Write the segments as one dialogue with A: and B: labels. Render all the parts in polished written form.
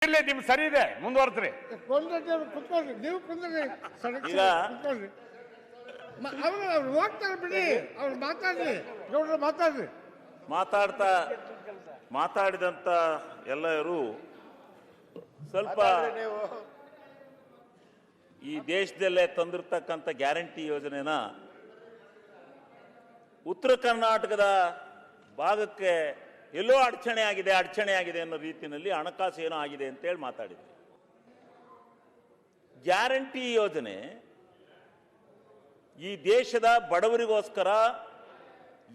A: ಇರ್ಲಿ, ನಿಮ್ ಸರಿ ಇದೆ, ಮುಂದುವರ್ಸ್ರಿ.
B: ಕುತ್ಕೊಳ್ರಿ, ನೀವು ಕುಂದ್ರಿ, ಅವ್ರು ಹೋಗ್ತಾರೆ ಬಿಡಿ, ಅವ್ರು ಮಾತಾಡ್ರಿ, ಗೌಡ್ರು ಮಾತಾಡ್ರಿ.
C: ಮಾತಾಡಿದಂತ ಎಲ್ಲರೂ ಸ್ವಲ್ಪ ಈ ದೇಶದಲ್ಲೇ ತಂದಿರ್ತಕ್ಕಂಥ ಗ್ಯಾರಂಟಿ ಯೋಜನೆನ ಉತ್ತರ ಕರ್ನಾಟಕದ ಭಾಗಕ್ಕೆ ಎಲ್ಲೋ ಅಡಚಣೆ ಆಗಿದೆ ಅನ್ನೋ ರೀತಿಯಲ್ಲಿ ಹಣಕಾಸು ಏನೋ ಆಗಿದೆ ಅಂತೇಳಿ ಮಾತಾಡಿದ್ರು. ಗ್ಯಾರಂಟಿ ಯೋಜನೆ ಈ ದೇಶದ ಬಡವರಿಗೋಸ್ಕರ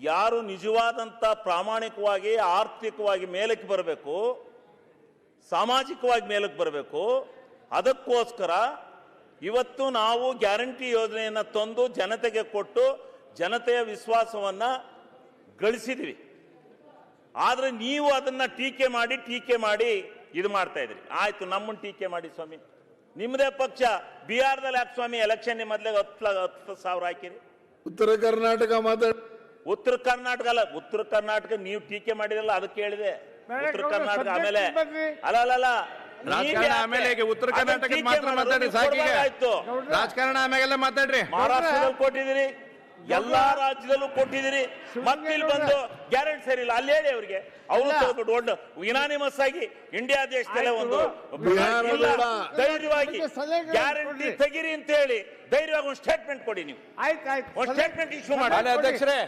C: ಯಾರು ನಿಜವಾದಂಥ ಪ್ರಾಮಾಣಿಕವಾಗಿ ಆರ್ಥಿಕವಾಗಿ ಮೇಲಕ್ಕೆ ಬರಬೇಕು, ಸಾಮಾಜಿಕವಾಗಿ ಮೇಲಕ್ಕೆ ಬರಬೇಕು, ಅದಕ್ಕೋಸ್ಕರ ಇವತ್ತು ನಾವು ಗ್ಯಾರಂಟಿ ಯೋಜನೆಯನ್ನು ತಂದು ಜನತೆಗೆ ಕೊಟ್ಟು ಜನತೆಯ ವಿಶ್ವಾಸವನ್ನು ಗಳಿಸಿದ್ವಿ. ಆದರೆ ನೀವು ಅದನ್ನು ಟೀಕೆ ಮಾಡಿ ಇದು ಮಾಡ್ತಾ ಇದ್ರಿ. ಆಯ್ತು, ನಮ್ಮನ್ನು ಟೀಕೆ ಮಾಡಿ ಸ್ವಾಮಿ, ನಿಮ್ಮದೇ ಪಕ್ಷ ಬಿಹಾರದಲ್ಲಿ ಯಾಕೆ ಸ್ವಾಮಿ ಎಲೆಕ್ಷನ್ ಮೊದಲೇ 10,000 ಹಾಕಿರಿ?
D: ಉತ್ತರ ಕರ್ನಾಟಕ
C: ಉತ್ತರ ಕರ್ನಾಟಕ ಅಲ್ಲ, ಉತ್ತರ ಕರ್ನಾಟಕ ನೀವು ಟೀಕೆ ಮಾಡಿರಲ್ಲ, ಅದಕ್ಕೆ ಹೇಳಿದೆ. ಉತ್ತರ ಕರ್ನಾಟಕ ಆಮೇಲೆ ಅಲ್ಲ
A: ರಾಜಕಾರಣ ಆಮೇಲೆ ಉತ್ತರ ಕರ್ನಾಟಕ ಮಾತ್ರ ಮಾತಾಡಿ, ಸಾಕಿಗೆ ರಾಜಕಾರಣ ಆಮೇಲೆ ಮಾತಾಡ್ರಿ.
C: ಮಹಾರಾಷ್ಟ್ರದಲ್ಲಿ ಕೊಟ್ಟಿದ್ದೀರಿ, ಎಲ್ಲಾ ರಾಜ್ಯದಲ್ಲೂ ಕೊಟ್ಟಿದ್ದೀರಿ, ಮತ್ತೆ ಇಲ್ಲಿ ಬಂದು ಗ್ಯಾರಂಟಿ ಸರಿ ಇಲ್ಲ ಅಲ್ಲಿ ಹೇಳಿ ಅವ್ರಿಗೆ. ಅವರು ದೊಡ್ಡ ಯುನಾನಿಮಸ್ ಆಗಿ ಇಂಡಿಯಾ ದೇಶದಲ್ಲೇ ಒಂದು ಧೈರ್ಯವಾಗಿ ಗ್ಯಾರಂಟಿ ತೆಗಿರಿ ಅಂತ ಹೇಳಿ ಧೈರ್ಯವಾಗಿ ಒಂದು ಸ್ಟೇಟ್ಮೆಂಟ್ ಕೊಡಿ. ನೀವು ಒಂದು ಸ್ಟೇಟ್ಮೆಂಟ್ ಇಶ್ಯೂ ಮಾಡಿ,
A: ಅಧ್ಯಕ್ಷರೇ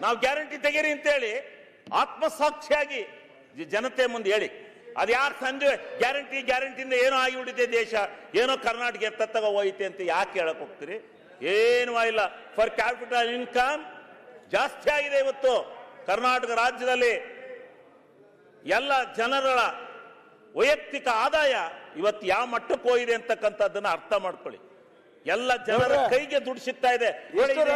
C: ನಾವು ಗ್ಯಾರಂಟಿ ತೆಗಿರಿ ಅಂತ ಹೇಳಿ ಆತ್ಮಸಾಕ್ಷಿಯಾಗಿ ಜನತೆ ಮುಂದೆ ಹೇಳಿ. ಅದು ಯಾರು ಸಂಜೆ ಗ್ಯಾರಂಟಿಯಿಂದ ಏನೋ ಆಗಿಬಿಟ್ಟಿದೆ ದೇಶ, ಏನೋ ಕರ್ನಾಟಕ ಎತ್ತಗ ಹೋಯ್ತೆ ಅಂತ ಯಾಕೆ ಹೇಳಕ್ ಹೋಗ್ತೀರಿ? ಏನೂ ಇಲ್ಲ. ಫರ್ ಕ್ಯಾಪಿಟಲ್ ಇನ್ಕಮ್ ಜಾಸ್ತಿ ಆಗಿದೆ ಇವತ್ತು ಕರ್ನಾಟಕ ರಾಜ್ಯದಲ್ಲಿ. ಎಲ್ಲ ಜನರ ವೈಯಕ್ತಿಕ ಆದಾಯ ಇವತ್ತು ಯಾವ ಮಟ್ಟಕ್ಕೆ ಹೋಗಿದೆ ಅಂತಕ್ಕಂಥದ್ದನ್ನ ಅರ್ಥ ಮಾಡ್ಕೊಳ್ಳಿ. ಎಲ್ಲ ಜನರ ಕೈಗೆ ದುಡ್ಡು ಸಿಗ್ತಾ ಇದೆ. ಉತ್ತರ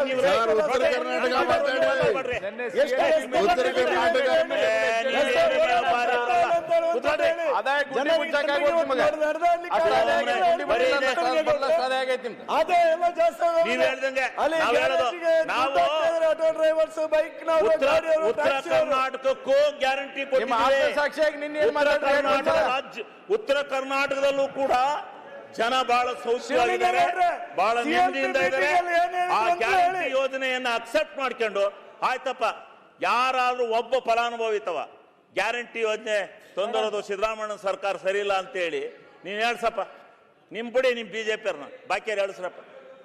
C: ಕರ್ನಾಟಕಕ್ಕೂ ಗ್ಯಾರಂಟಿ ಉತ್ತರ ಕರ್ನಾಟಕದಲ್ಲೂ ಕೂಡ ಜನ ಬಹಳ ಸೌಖ್ಯವಾಗಿದ್ದಾರೆ, ಬಹಳ ನೆಮ್ಮದಿಯಿಂದ ಇದ್ದಾರೆ. ಆ ಗ್ಯಾರಂಟಿ ಯೋಜನೆಯನ್ನ ಅಕ್ಸೆಪ್ಟ್ ಮಾಡ್ಕೊಂಡು ಆಯ್ತಪ್ಪ, ಯಾರಾದ್ರೂ ಒಬ್ಬ ಫಲಾನುಭವಿತವ ಗ್ಯಾರಂಟಿ ಯೋಜನೆ ತೊಂದರದು ಸಿದ್ದರಾಮಯ್ಯ ಸರ್ಕಾರ ಸರಿ ಇಲ್ಲ ಅಂತೇಳಿ ನೀನ್ ಹೇಳ್ಸಪ್ಪ, ನಿಮ್ ಬಿಡಿ, ನಿಮ್ ಬಿಜೆಪಿಯವ್ರನ್ನ ಬಾಕಿಯವ್ರು ಹೇಳ್ಸ್ರಪ್ಪ.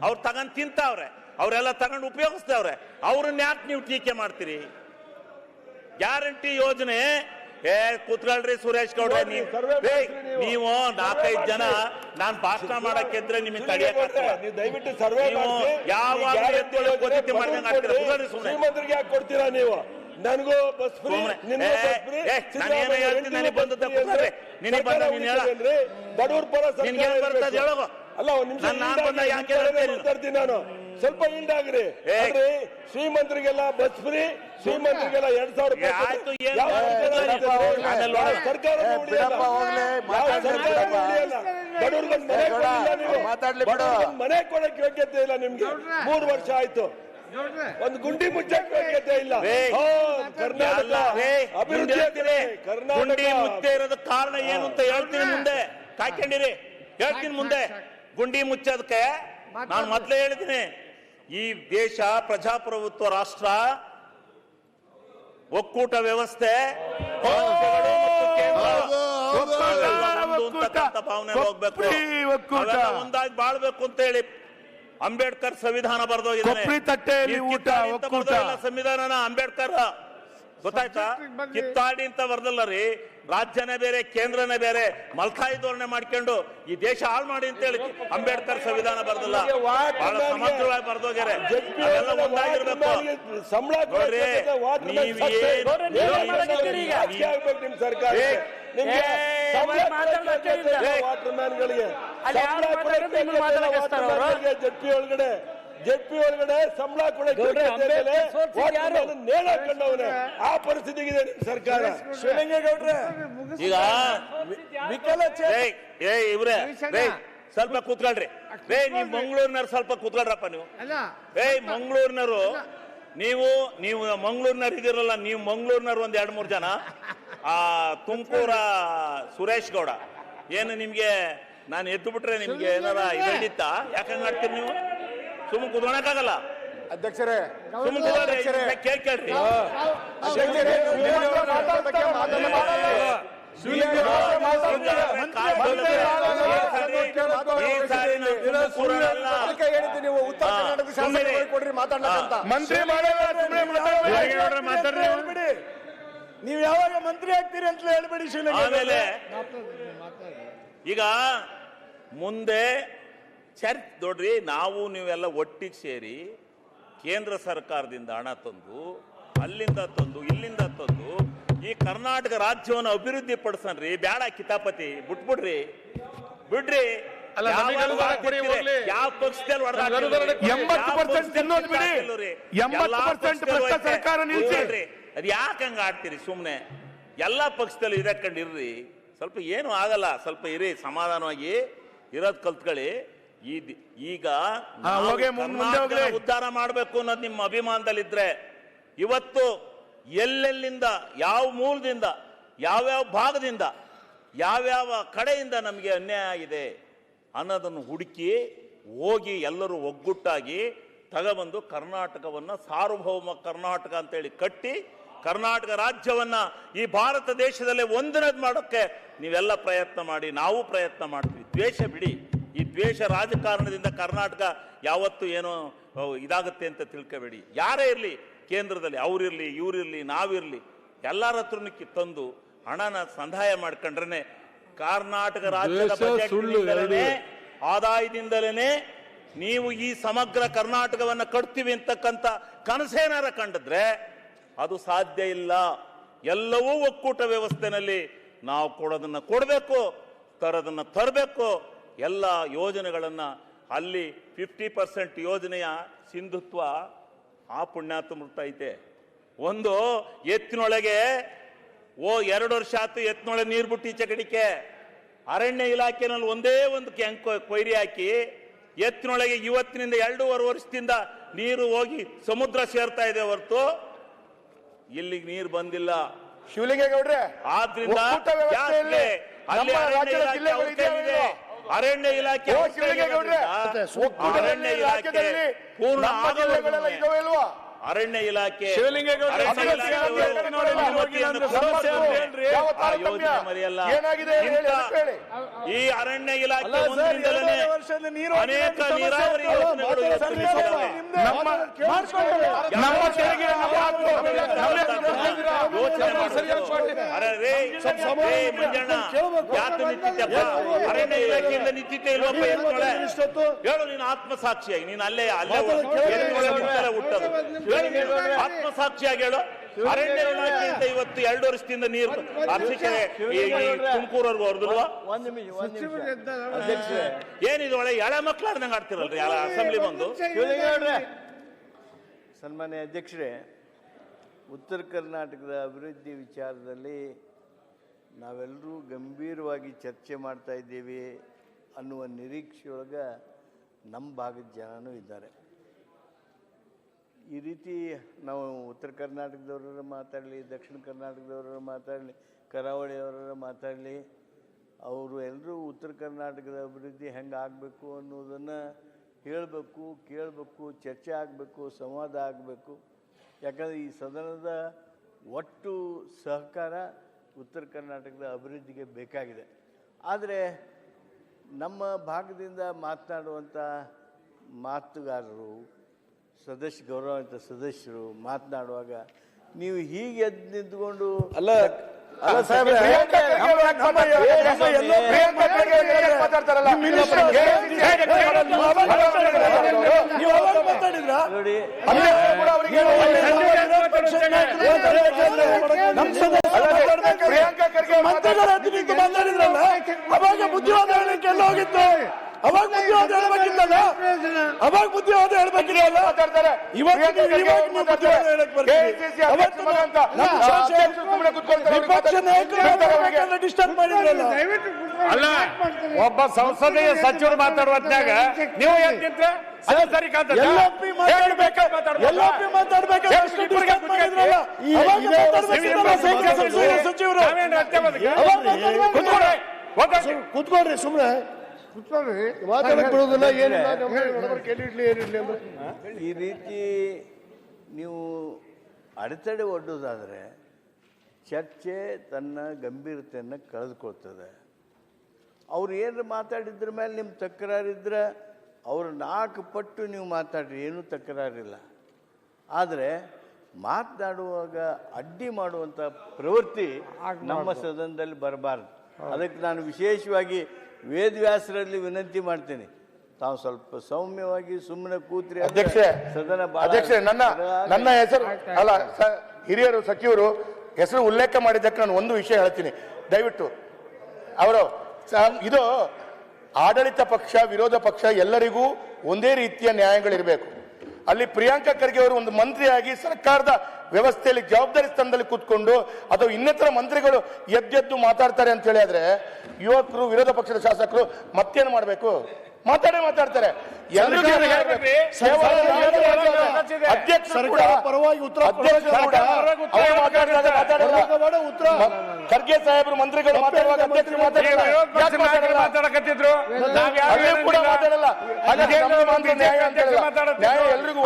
C: ಅವ್ರು ತಗೊಂಡ್ ತಿಂತಾವ್ರೆ, ಅವರೆಲ್ಲ ತಗೊಂಡು ಉಪಯೋಗಿಸ್ತಾವ್ರೆ, ಅವ್ರನ್ನ ಯಾಕೆ ನೀವು ಟೀಕೆ ಮಾಡ್ತೀರಿ? ಗ್ಯಾರಂಟಿ ಯೋಜನೆ ಕೂತ್ಕೊಳ್ರಿ ಸುರೇಶ್ ಗೌಡ್ರೆ, ನೀವು 4-5 ಜನ ನಾನ್ ಭಾಷಣ ಮಾಡಕ್ಕಿದ್ರೆ ನಿಮಗೆ ತಡೆಯಕ್ಕೆ
E: ದಯವಿಟ್ಟು ಸರ್ವೆ ಶ್ರೀಮಂತರಿಗೆ ಯಾಕೆ ಕೊಡ್ತೀರಾ ನೀವು? ನನಗೂ ಬಸ್ ಫ್ರೀ, ಬಡವ್ರ ಪರ ಅಲ್ಲ. ಒಂದ್ ನಿಮಿಷ ನಾನು ಸ್ವಲ್ಪ ಹಿಂಡಾಗ್ರಿ. ಶ್ರೀಮಂತರಿಗೆಲ್ಲ ಬಸ್ ಫ್ರೀ, ಶ್ರೀಮಂತರಿಗೆಲ್ಲ 2,000 ರೂಪಾಯಿ ಸರ್ಕಾರ ಮನೆ ಕೊಡಕ್ಕೆ ಯೋಗ್ಯತೆ ಇಲ್ಲ ನಿಮ್ಗೆ. 3 ವರ್ಷ ಆಯ್ತು, ಒಂದು ಗುಂಡಿ ಮುಚ್ಚಕ್ಕೆ ಯೋಗ್ಯತೆ ಇಲ್ಲ. ಕರ್ನಾಟಕ ಅಭಿವೃದ್ಧಿ
C: ಗುಂಡಿ ಮುಚ್ಚೆ ಇರೋದ ಕಾರಣ ಏನು ಅಂತ ಹೇಳ್ತೀನಿ, ಮುಂದೆ ಕಾಯ್ಕೊಂಡಿರಿ, ಹೇಳ್ತೀನಿ ಮುಂದೆ. ಗುಂಡಿ ಮುಚ್ಚೋದಕ್ಕೆ ನಾನು ಮೊದಲೇ ಹೇಳಿದ್ದೀನಿ, ಈ ದೇಶ ಪ್ರಜಾಪ್ರಭುತ್ವ ರಾಷ್ಟ್ರ, ಒಕ್ಕೂಟ ವ್ಯವಸ್ಥೆ, ಭಾವನೆ ಹೋಗ್ಬೇಕು, ಒಂದಾಗಿ ಬಾಳ್ಬೇಕು ಅಂತ ಹೇಳಿ ಅಂಬೇಡ್ಕರ್ ಸಂವಿಧಾನ ಬರೆದೋಗಿದ್ದಾನೆ. ಸಂವಿಧಾನನ ಅಂಬೇಡ್ಕರ್ ಗೊತ್ತಾಯ್ತಾ? ಕಿತ್ತಾಡಿ ಅಂತ ಬರ್ದಲ್ಲ ರೀ, ರಾಜ್ಯನೇ ಬೇರೆ ಕೇಂದ್ರನೇ ಬೇರೆ ಮಲ್ತಾಯಿ ಧೋರಣೆ ಮಾಡ್ಕೊಂಡು ಈ ದೇಶ ಹಾಳು ಮಾಡಿ ಅಂತ ಹೇಳಿ ಅಂಬೇಡ್ಕರ್ ಸಂವಿಧಾನ ಬರ್ದಲ್ಲ, ಬಹಳ ಸಮಗ್ರವಾಗಿ ಬರ್ದೋಗ್ಯಾರೆ. ಅವೆಲ್ಲ ಒಂದಾಗಿರ್ಬೇಕು.
E: ಜೆಪಿ ಒಳಗಡೆ ಸಂಬಳ ಕೊಡಕ್ಕೆ ನೇಳಾಕೊಂಡವನೇ ಆ ಪರಿಸ್ಥಿತಿಗಿದೆ ನಿಮ್ ಸರ್ಕಾರ. ಶಿವಲಿಂಗೇಗೌಡ್ರೆ,
C: ಈಗ ಇವ್ರೆ ಸ್ವಲ್ಪ ಕೂತ್ಕೊಳ್ರಿ. ನೀವು ಮಂಗಳೂರಿನವ್ರು ಸ್ವಲ್ಪ ಕೂತ್ಕೊಳ್ರಪ್ಪ. ನೀವು ಮಂಗಳೂರಿನವರು, ನೀವು ಮಂಗಳೂರಿನವ್ರು ಇದಿರಲ್ಲ, ನೀವು ಮಂಗಳೂರಿನವ್ರು ಒಂದ್ 2-3 ಜನ, ತುಮಕೂರ ಸುರೇಶ್ ಗೌಡ ಏನು ನಿಮ್ಗೆ ನಾನು ಎದ್ದು ಬಿಟ್ರೆ ನಿಮ್ಗೆ ಏನಾರ ಇದು ಹಿಡಿತಾ? ಯಾಕಂಗ್ ಮಾಡ್ತೀರಿ ನೀವು? ಸುಮ್ಮನೆ ಕುತ್ಕೊಳಕ್ಕಾಗಲ್ಲ
E: ಅಧ್ಯಕ್ಷರೇ,
C: ಸುಮ್ಮನೆ ಕೇಳ್ರಿ.
E: ನೀವು ಉತ್ತರ ಕರ್ನಾಟಕ ಶಾಸಕರಿಗೆ ಕೊಡ್ರಿ ಮಾತಾಡ್ಲಕ್ಕಂತ.
A: ಮಂತ್ರಿ
E: ಹೇಳ್ಬಿಡಿ, ನೀವು ಯಾವಾಗ ಮಂತ್ರಿ ಆಗ್ತೀರಿ ಅಂತ ಹೇಳ್ಬಿಡಿ.
C: ಆಮೇಲೆ ಈಗ ಮುಂದೆ ನೋಡ್ರಿ, ನಾವು ನೀವೆಲ್ಲ ಒಟ್ಟಿಗೆ ಸೇರಿ ಕೇಂದ್ರ ಸರ್ಕಾರದಿಂದ ಹಣ ತಂದು ಅಲ್ಲಿಂದ ತಂದು ಇಲ್ಲಿಂದ ತಂದು ಈ ಕರ್ನಾಟಕ ರಾಜ್ಯವನ್ನು ಅಭಿವೃದ್ಧಿ ಪಡಿಸನ್ರಿ. ಬ್ಯಾಡ ಕಿತಾಪತಿ ಬಿಟ್ಬಿಡ್ರಿ. ಯಾವ ಪಕ್ಷದಲ್ಲಿ
A: 80% ಸರ್ಕಾರ ನಿಲ್ಸಿ.
C: ಅದ್ ಯಾಕಂಗ ಆಡ್ತೀರಿ? ಸುಮ್ನೆ ಎಲ್ಲ ಪಕ್ಷದಲ್ಲೂ ಇರಕೊಂಡಿರ್ರಿ. ಸ್ವಲ್ಪ ಏನು ಆಗಲ್ಲ, ಸ್ವಲ್ಪ ಇರಿ, ಸಮಾಧಾನವಾಗಿ ಇರೋದ್ ಕಲ್ತ್ಕೊಳ್ಳಿ. ಈಗ ಉದ್ಧಾರ ಮಾಡಬೇಕು ಅನ್ನೋದು ನಿಮ್ಮ ಅಭಿಮಾನದಲ್ಲಿದ್ರೆ ಇವತ್ತು ಎಲ್ಲೆಲ್ಲಿಂದ, ಯಾವ ಮೂಲದಿಂದ, ಯಾವ್ಯಾವ ಭಾಗದಿಂದ, ಯಾವ್ಯಾವ ಕಡೆಯಿಂದ ನಮಗೆ ಅನ್ಯಾಯ ಆಗಿದೆ ಅನ್ನೋದನ್ನು ಹುಡುಕಿ ಹೋಗಿ ಎಲ್ಲರೂ ಒಗ್ಗಟ್ಟಾಗಿ ತಗೊಬಂದು ಕರ್ನಾಟಕವನ್ನ ಸಾರ್ವಭೌಮ ಕರ್ನಾಟಕ ಅಂತೇಳಿ ಕಟ್ಟಿ ಕರ್ನಾಟಕ ರಾಜ್ಯವನ್ನ ಈ ಭಾರತ ದೇಶದಲ್ಲೇ ಒಂದನೇದು ಮಾಡೋಕ್ಕೆ ನೀವೆಲ್ಲ ಪ್ರಯತ್ನ ಮಾಡಿ, ನಾವು ಪ್ರಯತ್ನ ಮಾಡ್ತೀವಿ. ದ್ವೇಷ ಬಿಡಿ. ಈ ದ್ವೇಷ ರಾಜಕಾರಣದಿಂದ ಕರ್ನಾಟಕ ಯಾವತ್ತೂ ಏನೋ ಇದಾಗುತ್ತೆ ಅಂತ ತಿಳ್ಕೋಬೇಡಿ. ಯಾರೇ ಇರಲಿ, ಕೇಂದ್ರದಲ್ಲಿ ಅವರಿರಲಿ, ಇವರಿರಲಿ, ನಾವಿರಲಿ, ಎಲ್ಲರ ಹತ್ರನೂ ತಂದು ಹಣನ ಸಂದಾಯ ಮಾಡ್ಕೊಂಡ್ರೆ ಕರ್ನಾಟಕ ರಾಜ್ಯದ ಬಜೆಟ್ ಆದಾಯದಿಂದಲೇ ನೀವು ಈ ಸಮಗ್ರ ಕರ್ನಾಟಕವನ್ನ ಕಟ್ತೀವಿ ಅಂತಕ್ಕಂಥ ಕನಸೇನಾರ ಕಂಡಿದ್ರೆ ಅದು ಸಾಧ್ಯ ಇಲ್ಲ. ಎಲ್ಲವೂ ಒಕ್ಕೂಟ ವ್ಯವಸ್ಥೆನಲ್ಲಿ ನಾವು ಕೊಡೋದನ್ನ ಕೊಡಬೇಕು, ತರೋದನ್ನ ತರಬೇಕು. ಎಲ್ಲ ಯೋಜನೆಗಳನ್ನ ಅಲ್ಲಿ 50% ಯೋಜನೆಯ ಸಿಂಧುತ್ವ ಆ ಪುಣ್ಯಾತ್ಮೃತ ಐತೆ. ಒಂದು ಎತ್ತಿನೊಳಗೆ 2 ವರ್ಷ ಆಯ್ತು ಎತ್ತಿನೊಳಗೆ ನೀರು ಬಿಟ್ಟು ಈಚೆ ಕಡಿಕೆ ಅರಣ್ಯ ಇಲಾಖೆನಲ್ಲಿ ಒಂದೇ ಒಂದು ಕೊಯ್ರಿ ಹಾಕಿ ಎತ್ತಿನೊಳಗೆ ಇವತ್ತಿನಿಂದ 2.5 ವರ್ಷದಿಂದ ನೀರು ಹೋಗಿ ಸಮುದ್ರ ಸೇರ್ತಾ ಇದೆ ಹೊರತು ಇಲ್ಲಿಗೆ ನೀರು ಬಂದಿಲ್ಲ.
E: ಶಿವಲಿಂಗೇಗೌಡ್ರೆ,
C: ಆದ್ರಿಂದ ಅರಣ್ಯ ಇಲಾಖೆ ಪೂರ್ಣ ಅರಣ್ಯ ಇಲಾಖೆ ಮರೆಯಲ್ಲ. ಈ ಅರಣ್ಯ ಇಲಾಖೆ ಅನೇಕ ನೀರಾವರಿ ಯೋಜನೆಗಳು ಮಂಜಣ್ಣ ಯಾಕೆ ನಿಂತಿದ್ದಪ್ಪ? ಅರಣ್ಯ ಇಲಾಖೆಯಿಂದ ನಿಂತಿದ್ದೆ ಇಲ್ವಪ್ಪ? ಹೇಳು ನೀನು ಆತ್ಮಸಾಕ್ಷಿಯಾಗಿ. ನೀನು ಅಲ್ಲೇ ಹುಟ್ಟದು. ಆತ್ಮಸಾಕ್ಷಿಯಾಗಿ ಹೇಳು. ಅರಣ್ಯ ಇಲಾಖೆಯಿಂದ ಇವತ್ತು 2 ವರ್ಷದಿಂದ ನೀರು ತುಮಕೂರವರೆಗೂ ಹೊರದಿಲ್ವಾ? ಏನಿದು ಒಳ್ಳೆ ಎಳೆ ಮಕ್ಕಳಾರ್ದಂಗೆ ಆಡ್ತಿರಲ್ರಿ ಅಸೆಂಬ್ಲಿ ಬಂದು.
D: ಸನ್ಮಾನ್ಯ ಅಧ್ಯಕ್ಷರೇ, ಉತ್ತರ ಕರ್ನಾಟಕದ ಅಭಿವೃದ್ಧಿ ವಿಚಾರದಲ್ಲಿ ನಾವೆಲ್ಲರೂ ಗಂಭೀರವಾಗಿ ಚರ್ಚೆ ಮಾಡ್ತಾ ಇದ್ದೀವಿ ಅನ್ನುವ ನಿರೀಕ್ಷೆಯೊಳಗೆ ನಮ್ಮ ಭಾಗದ ಜನನೂ ಇದ್ದಾರೆ. ಈ ರೀತಿ ನಾವು ಉತ್ತರ ಕರ್ನಾಟಕದವ್ರ ಮಾತಾಡಲಿ, ದಕ್ಷಿಣ ಕರ್ನಾಟಕದವ್ರ ಮಾತಾಡಲಿ, ಕರಾವಳಿಯವರ ಮಾತಾಡಲಿ, ಅವರು ಎಲ್ಲರೂ ಉತ್ತರ ಕರ್ನಾಟಕದ ಅಭಿವೃದ್ಧಿ ಹೆಂಗೆ ಆಗಬೇಕು ಅನ್ನೋದನ್ನು ಹೇಳಬೇಕು, ಕೇಳಬೇಕು, ಚರ್ಚೆ ಆಗಬೇಕು, ಸಂವಾದ ಆಗಬೇಕು. ಯಾಕಂದರೆ ಈ ಸದನದ ಒಟ್ಟು ಸಹಕಾರ ಉತ್ತರ ಕರ್ನಾಟಕದ ಅಭಿವೃದ್ಧಿಗೆ ಬೇಕಾಗಿದೆ. ಆದರೆ ನಮ್ಮ ಭಾಗದಿಂದ ಮಾತನಾಡುವಂಥ ಮಾತುಗಾರರು, ಗೌರವಾನ್ವಿತ ಸದಸ್ಯರು ಮಾತನಾಡುವಾಗ ನೀವು ಹೀಗೆ ಎದ್ದು ನಿಂತ್ಕೊಂಡು
E: ಮಾತಾಡಿದ್ರಲ್ಲ, ಅವಾಗ ಬುದ್ಧಿವಾದ ಹೇಳಲಿಕ್ಕೆ ಎಲ್ಲ ಹೋಗಿತ್ತು. ಅವಾಗ ಬುದ್ಧಿವಾದ ಹೇಳ್ಬೇಕಿತ್ತಲ್ಲ, ಅವಾಗ ಬುದ್ಧಿವಾದ ಹೇಳ್ಬೇಕಿಲ್ಲ. ಡಿಸ್ಟರ್ಬ್ ಮಾಡಿದ್ರಲ್ಲ.
A: ಅಲ್ಲ, ಒಬ್ಬ ಸಂಸದೀಯ ಸಚಿವರು ಮಾತಾಡುವ ಹೊತ್ನ್ಯಾಗ ನೀವು ಸರಿ
E: ಸಚಿವರು ಕೂತ್ಕೊಳ್ರಿ ಸುಮ್ನೆ
B: ಕೂತ್ಕೊಳ್ರಿ.
E: ಮಾತಾಡಕ್ ಬಿಡೋದಿಲ್ಲ ಏನಿಲ್ಲ ಕೇಳಿಡ್ಲಿ ಏನಿಡ್ಲಿ ಅಂದ್ರೆ
D: ಈ ರೀತಿ ನೀವು ಅಡೆತಡೆ ಒಡ್ಡೋದಾದರೆ ಚರ್ಚೆ ತನ್ನ ಗಂಭೀರತೆಯನ್ನು ಕಳೆದುಕೊಳ್ತದೆ. ಅವ್ರು ಏನಾರು ಮಾತಾಡಿದ್ರ ಮೇಲೆ ನಿಮ್ಮ ತಕರಾರಿದ್ರೆ ಅವ್ರು 4 ಪಟ್ಟು ನೀವು ಮಾತಾಡ್ರಿ, ಏನೂ ತಕರಾರಿಲ್ಲ. ಆದರೆ ಮಾತನಾಡುವಾಗ ಅಡ್ಡಿ ಮಾಡುವಂಥ ಪ್ರವೃತ್ತಿ ನಮ್ಮ ಸದನದಲ್ಲಿ ಬರಬಾರ್ದು. ಅದಕ್ಕೆ ನಾನು ವಿಶೇಷವಾಗಿ ವೇದವ್ಯಾಸರಲ್ಲಿ ವಿನಂತಿ ಮಾಡ್ತೀನಿ, ತಾವು ಸ್ವಲ್ಪ ಸೌಮ್ಯವಾಗಿ ಸುಮ್ಮನೆ ಕೂತ್ರಿ.
F: ಅಧ್ಯಕ್ಷೆ,
D: ಸದನ
F: ಅಧ್ಯಕ್ಷೆ, ನನ್ನ ಹೆಸರು ಅಲ್ಲ, ಹಿರಿಯರು ಸಚಿವರು ಹೆಸರು ಉಲ್ಲೇಖ ಮಾಡಿದ್ದಕ್ಕೆ ನಾನು ಒಂದು ವಿಷಯ ಹೇಳ್ತೀನಿ ದಯವಿಟ್ಟು. ಅವರು ಇದು ಆಡಳಿತ ಪಕ್ಷ ವಿರೋಧ ಪಕ್ಷ ಎಲ್ಲರಿಗೂ ಒಂದೇ ರೀತಿಯ ನ್ಯಾಯಗಳಿರಬೇಕು. ಅಲ್ಲಿ ಪ್ರಿಯಾಂಕಾ ಖರ್ಗೆ ಅವರು ಒಂದು ಮಂತ್ರಿಯಾಗಿ ಸರ್ಕಾರದ ವ್ಯವಸ್ಥೆಯಲ್ಲಿ ಜವಾಬ್ದಾರಿ ಸ್ಥಾನದಲ್ಲಿ ಕೂತ್ಕೊಂಡು ಅಥವಾ ಇನ್ನಿತರ ಮಂತ್ರಿಗಳು ಎದ್ದೆದ್ದು ಮಾತಾಡ್ತಾರೆ ಅಂತ ಹೇಳಿದ್ರೆ ಯುವಕರು ವಿರೋಧ ಪಕ್ಷದ ಶಾಸಕರು ಮತ್ತೇನು ಮಾಡಬೇಕು? ಮಾತಾಡ್ತಾರೆ. ಖರ್ಗೆ ಸಾಹೇಬರು ಮಂತ್ರಿಗಳು ಮಾತಾಡುವಾಗ ಅಧ್ಯಕ್ಷರು ಮಾತಾಡಕತ್ತಿದ್ರು, ಎಲ್ರಿಗೂ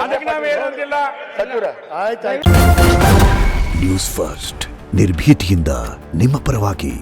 G: ನ್ಯೂಸ್ ಫಸ್ಟ್ ನಿರ್ಭೀತಿಯಿಂದ ನಿಮ್ಮ ಪರವಾಗಿ.